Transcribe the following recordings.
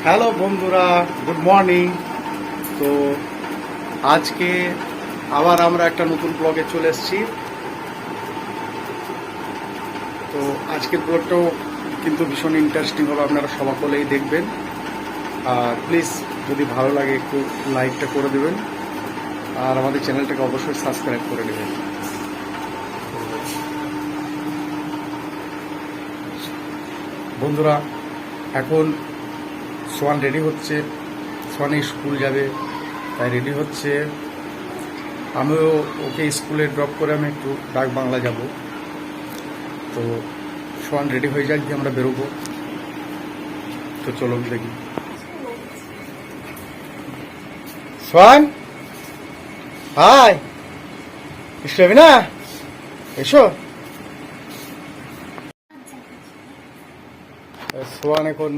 Hello বন্ধুরা, good morning. তো আজকে আবার আমরা একটা নতুন ব্লগে চলে এসেছি। তো আজকের ব্লগটাও কিন্তু ভীষণ ইন্টারেস্টিং হবে, আপনারা সকলেই দেখবেন। আর প্লিজ যদি ভালো লাগে একটু লাইকটা করে দেবেন, আর আমাদের চ্যানেলটাকে অবশ্যই সাবস্ক্রাইব করে নেবেন। বন্ধুরা, এখন সোয়ান রেডি হচ্ছে, সোয়ানে স্কুল যাবে তাই রেডি হচ্ছে। আমিও ওকে স্কুলে ড্রপ করে আমি একটু ডাক বাংলা যাব। তো সোয়ান রেডি হয়ে যাক, দিয়ে আমরা বেরোবো। তো চলো দেখি। সোয়ান, হাই, স্কুল যাবি না? এসো। সোয়ান এখন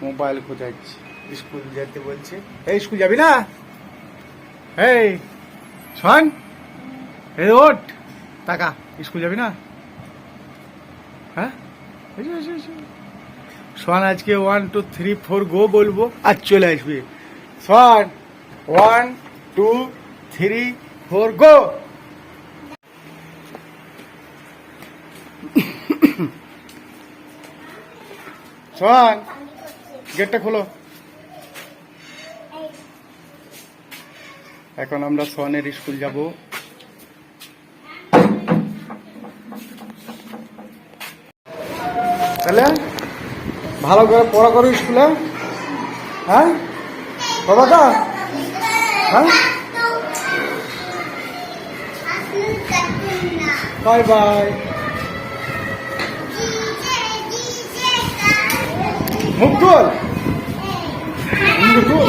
মোবাইল খোঁজাচ্ছে, স্কুল যেতে বলছে। এই স্কুল যাবি না? এই সোয়ান, এই ওঠ, টাকা, স্কুল যাবি না? হ্যাঁ, সোয়ান আজকে 1 2 3 4 গো বলবো আর চলে আসবে। সোয়ান 1 2 3 4 গো। সোয়ান, গেটটা খোলো। এখন আমরা সোয়ানের স্কুল যাব। তাহলে ভালো করে পড়া করো স্কুলে। হ্যাঁ বাবাটা, হ্যাঁ, বাই বাই। মুকুল মুকুল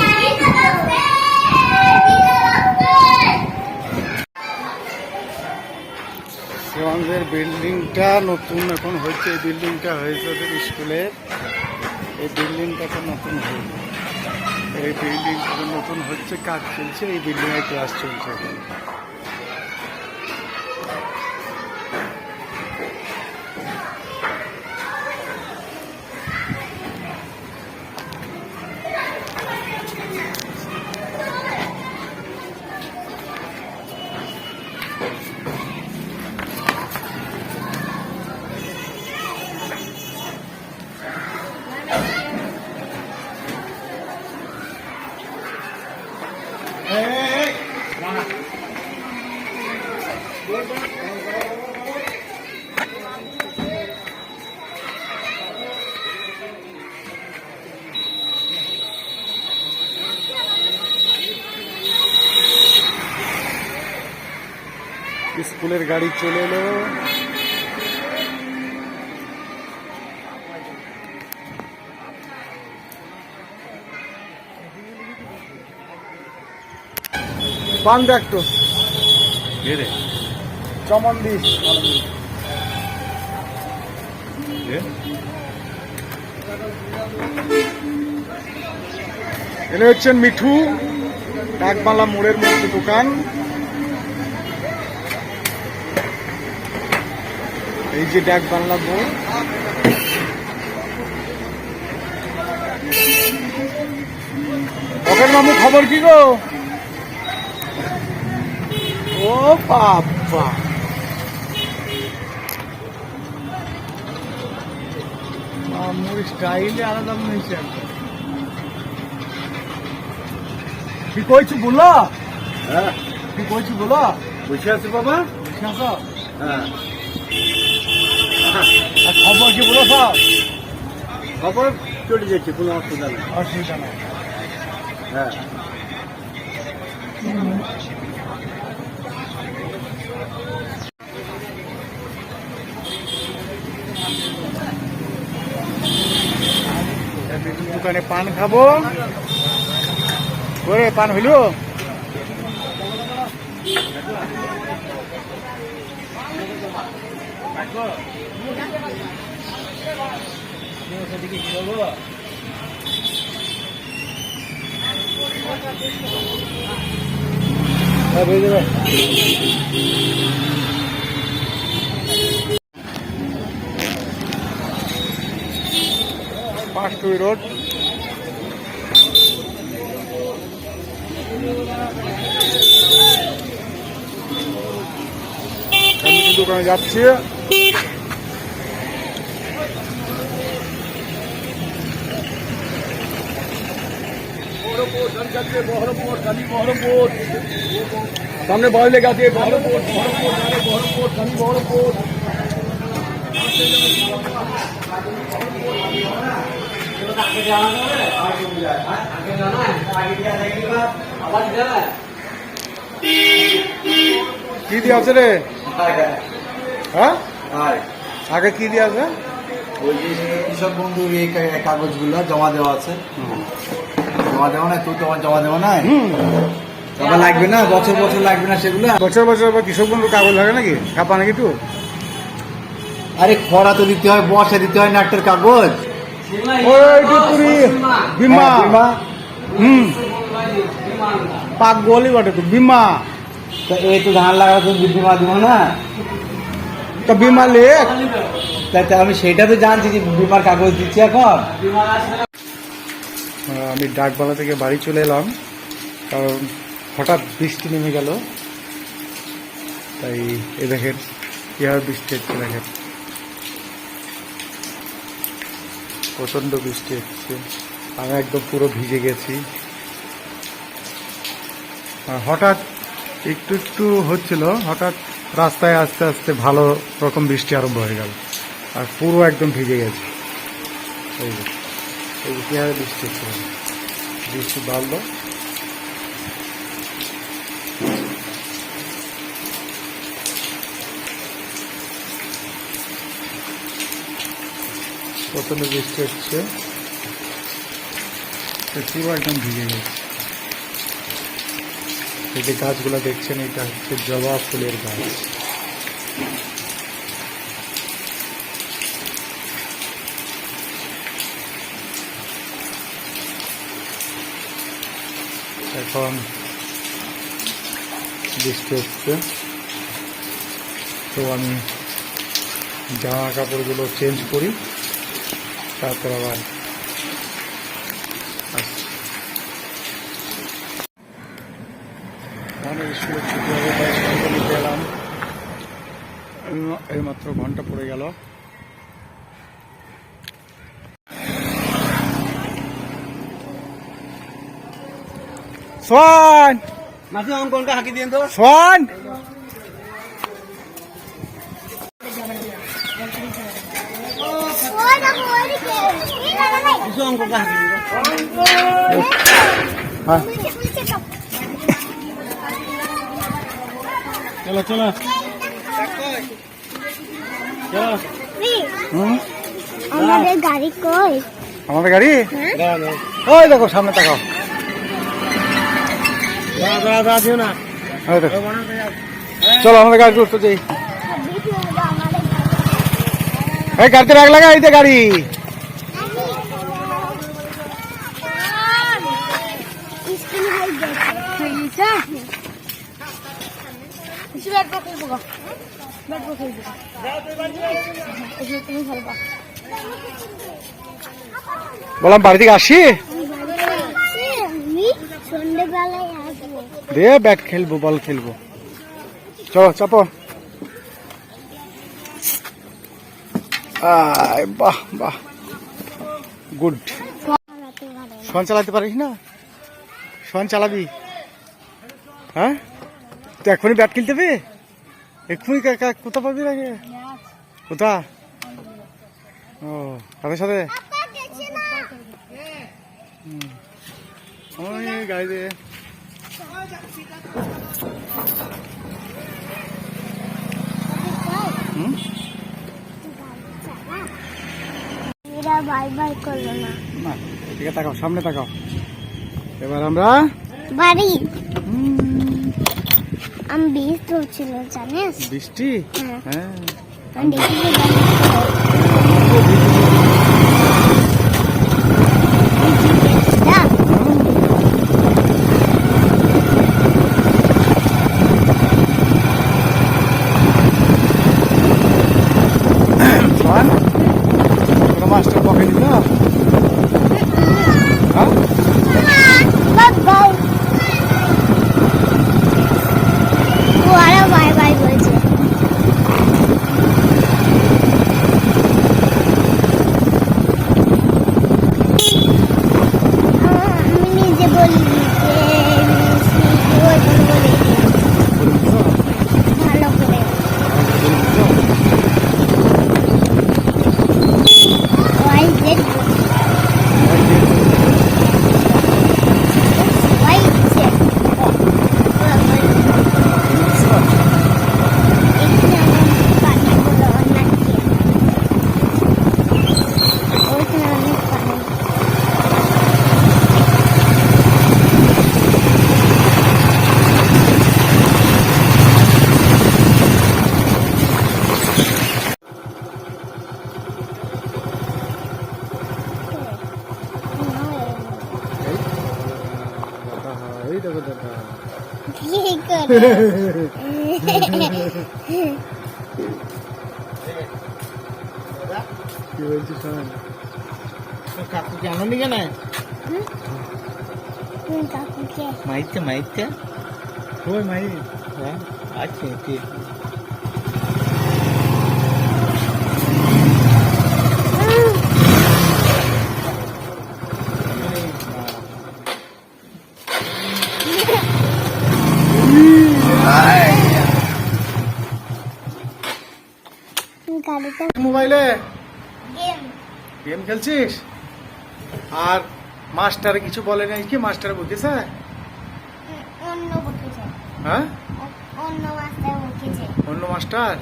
আমাদের বিল্ডিংটা নতুন এখন হয়েছে। এই বিল্ডিংটা হয়েছে ওদের স্কুলের। এই বিল্ডিংটা এখন নতুন হয়েছে, এই বিল্ডিংটা নতুন হচ্ছে, কাজ চলছে। এই বিল্ডিংয়ে ক্লাস চলছে এখন। স্কুলের গাড়ি চলে এলো। পান দেখ তো, চমন দিস। এনে হচ্ছেন মিঠু, ডাকবাংলা মোড়ের মধ্যে দোকান। এই যে ডাক বাংলা মোড়। ওখানে মামু খবর কি গো? ও বাবা, মামুর স্টাইলে আলাদা মনে হয়েছে। কি কইছি বলো? হ্যাঁ, কি কইছি বলো? বসে আছে বাবা, বসে আছো? হ্যাঁ। খবর কি বলো সব? খবর চলে যাচ্ছে, কোনো অসুবিধা নেই। অসুবিধা নেই। হ্যাঁ, দোকানে পান খাবো। করে পান হইল? পাঁচটুই রোড। দোকানে যাচ্ছি। सामने बॉल लेके आती है কি দিয়ে আছে রে? হ্যাঁ আগে কি দিয়ে আছে? ওই যে কৃষক বন্ধুর এই কাগজগুলো জমা দেওয়া আছে। জমা দেওয়া নাই, তুই তোমার জমা দেওয়া নাই, জমা লাগবে না, বছর বছর লাগবে না সেগুলো। বছর বছর আবার কৃষক বন্ধু কাগজ লাগে নাকি? ছাপা নাকি একটু? আরে খরা তো দিতে হয়, বর্ষা দিতে হয়, নাট্যের কাগজ। বিমা পাক গলি বটে তো বিমা। তো এই তো ধান লাগাতে বিমা দিব না, তো বিমা লেখ। তাই আমি সেটা তো জানছি যে বিমার কাগজ দিচ্ছি এখন। আমি ডাকবালা থেকে বাড়ি চলে এলাম, কারণ হঠাৎ বৃষ্টি নেমে গেল। তাই এ দেখেন কীভাবে বৃষ্টি হচ্ছে, দেখেন প্রচণ্ড বৃষ্টি হচ্ছে। আমি একদম পুরো ভিজে গেছি। হঠাৎ একটু একটু হচ্ছিল, হঠাৎ রাস্তায় আস্তে আস্তে ভালো রকম বৃষ্টি আরম্ভ হয়ে গেল, আর পুরো একদম ভিজে গেছে। এই যে কীভাবে বৃষ্টি হচ্ছে, বৃষ্টি বাড়লো। প্রচণ্ড বৃষ্টি হচ্ছে, পুরো একদম ভিজে গেছে। এই যে গাছগুলো দেখছেন, এটা হচ্ছে জবা ফুলের গাছ। এখন বৃষ্টি হচ্ছে, তো আমি জামা কাপড়গুলো চেঞ্জ করি, তারপর আবার আসছি। স্কুলে ছুটি হবে, তাই সঙ্গে নিতে এলাম। এইমাত্র ঘন্টা পড়ে গেল। সোয়ান মাসি অঙ্কনটা হাঁকি দিন তো। সোয়ান অঙ্কনটা হাঁকি দিন। হ্যাঁ চলো চলো চলো। আমাদের গাড়ি কই? আমাদের গাড়ি ওই দেখো, সামনে তাকাও। চলো আমাদের গাড়ি উঠতে যাই। এই গাড়িতে রাখ লাগা, এই যে গাড়ি। বললাম বাড়ি থেকে আসি, দে ব্যাট খেলবো, বল খেলবো। চলো চাপো। বাহ বাহ, গুড। শোন চালাতে পারিস না? শোন চালাবি? হ্যাঁ, তো এখনই ব্যাট খেলতে হবে? এক্ষুনি কোথা পাবি আগে? কোথা? ও তাদের সাথে গাড়িতে। বাই বাই করলো না। না, এদিকে তাকাও, সামনে তাকাও। এবার আমরা বাড়ি। আমি বৃষ্টি হচ্ছিল, জানিস? বৃষ্টি? হ্যাঁ আমি দেখি মাস্টার পকে দিল। বাই বাই বলছে। ভালো করে ওয়াই জেড ওয়াই জেড এখানে আমার পানিগুলো অনেক ওইখানে অনেক পানি এই দেখো দাদা কি করে কি বলছিস শোন কাকু জানো নি কেন তুমি কাকুকে মাইতে মাইতে ওই মাই হ্যাঁ আছে ঠিক গাড়িতে মোবাইলে গেম গেম খেলছিস আর মাস্টার কিছু বলে নাই কি মাস্টার বলতেছে অন্য বকেছে হ্যাঁ অন্য মাস্টার বকেছে অন্য মাস্টার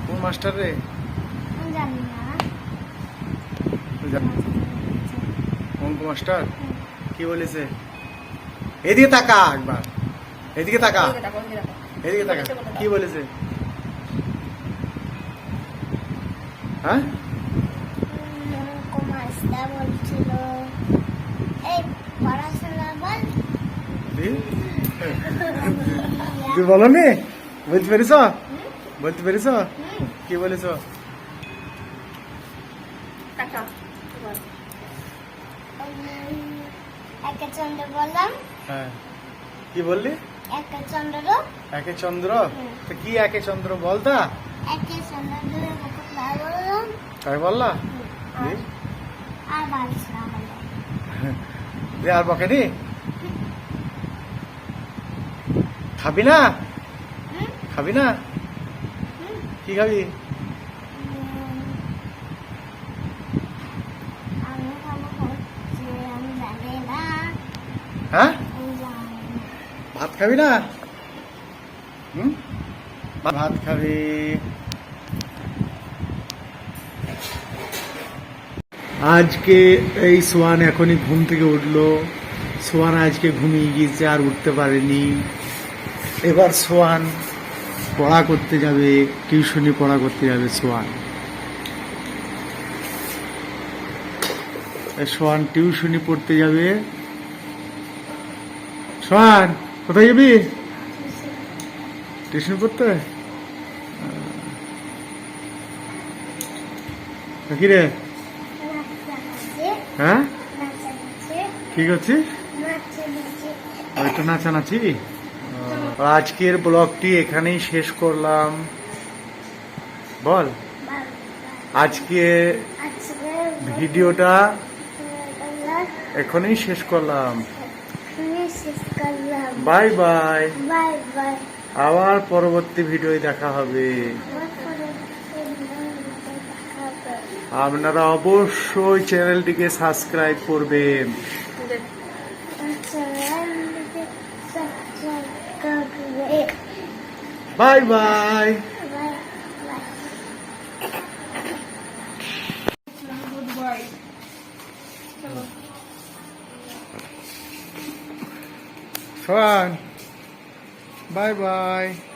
কোন মাস্টার রে আমি জানি না কোন মাস্টার কি বলেছে এদিকে তাকা একবার এদিকে তাকা এদিকে তাকা কি বলেছে হ্যাঁ মাস্টার বলছিল এই পড়াশোনা বল তুই বলো নি বলতে পেরেছ বলতে পেরেছ কি বলেছ একে চন্দ্র বললাম হ্যাঁ কি বললি একে চন্দ্র একে চন্দ্র তো কি একে চন্দ্র বলতা একে চন্দ্র বললাম তাই বললা আর বাড়িস না বলে দে আর বকেনি খাবি না খাবি না কি খাবি আমি খাবো হচ্ছে আমি জানি না হ্যাঁ আমি জানি না ভাত খাবি না হুম ভাত খাবি আজকে এই সোয়ান এখনই ঘুম থেকে উঠলো সোয়ান আজকে ঘুমিয়ে গিয়েছে আর উঠতে পারেনি এবার সোয়ান পড়া করতে যাবে টিউশনি পড়া করতে যাবে সোয়ান সোয়ান টিউশনি পড়তে যাবে সোয়ান কোথায় যাবি টিউশন পড়তে কি রে হ্যাঁ কি করছিস হয়তো নাচানাচি আজকের ব্লগটি এখানেই শেষ করলাম বল আজকে ভিডিওটা এখনই শেষ করলাম বাই বাই বাই বাই আবার পরবর্তী ভিডিও দেখা হবে আপনারা অবশ্যই চ্যানেলটিকে সাবস্ক্রাইব করবেন bye bye Fun. Bye bye.